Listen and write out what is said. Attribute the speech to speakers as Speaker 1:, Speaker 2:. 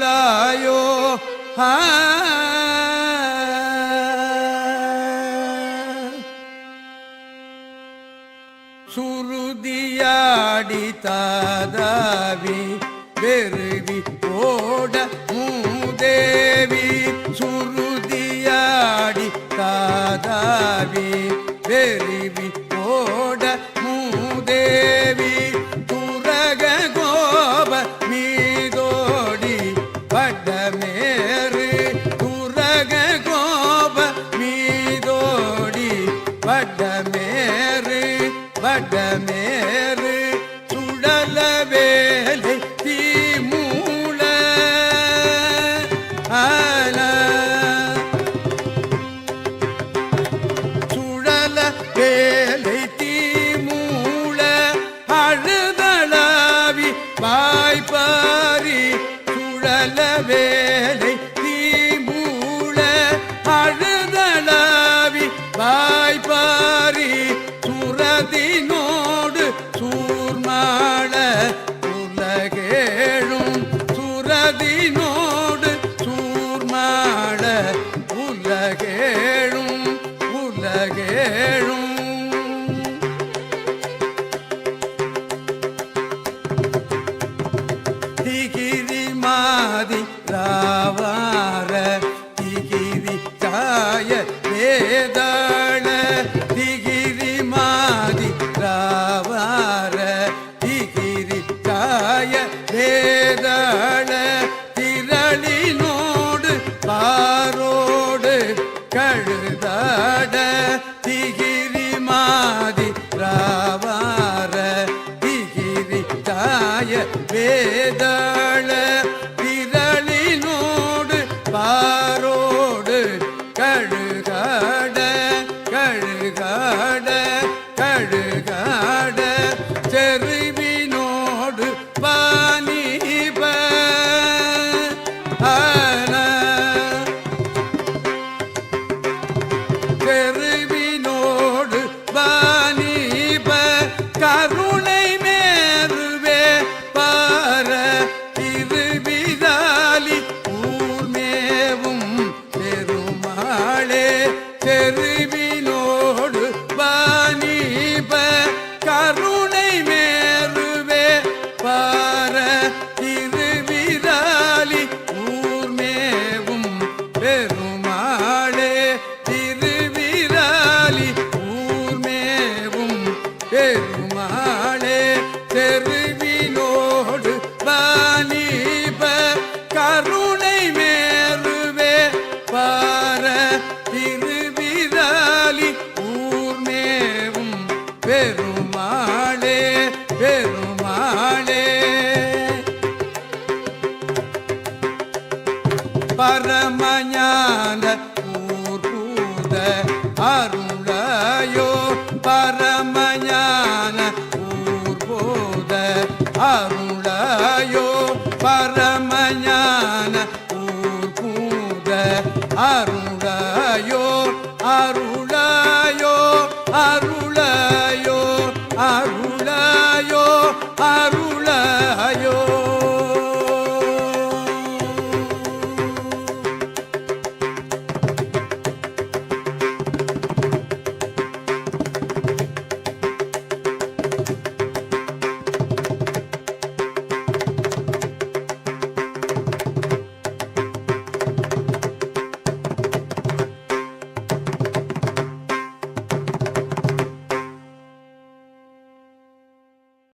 Speaker 1: அருளாயோ சுருதியாடி தாதாவி வெறுவி ஓட மூதேவி சுருதியாடி தாதாவி வெறுவி ஓட மூதேவி துரக கோப மீதோடி வடமேறு துரக கோப மீதோடி வடமேறு வடமேறு சுடல வேலை தீமூல சுடல வேலை தீமூல அழுதளாவி வாய்ப்பாரி சுடல வேலை தீமூல அழுதளாவி வாய்ப்பாரி சுரதினோடு சூர்மாள உலகேழும் சுரதினோடு சூர்மாள உலகேழும் உலகேழும் திகிரி மாதி ராவார திகிரி காய வேதாள திகிரி மாதி ராவார திகிரி காய வேதாள திரளினோடு பாரோடு கழுதாட திகிரி மாதி ராவார திகிரி காய வேதாள திரளினோடு பாரோடு கழுகாட கழுகாட கழுகாட செருவினோடு பானிப செருவினோடு பானிப கருணை மேருவே பார திருவிதாலி ஊர்மேவும் பெருமாளே செருவினோடு பானிப கருணை மேருவே பார திருவிதாலி ஊர்மேவும் பெருமாளே திருவிதாலி ஊர்மேவும் பெருமாளே செருவினோடு பானிப கருணை மேருவே பார திருவிதாலி ஊர்மேவும் பெருமாளே பெருமாளே பரமஞான ஊர்பூத அருளாயோ பரமஞான ஊர்பூத அருளாயோ பர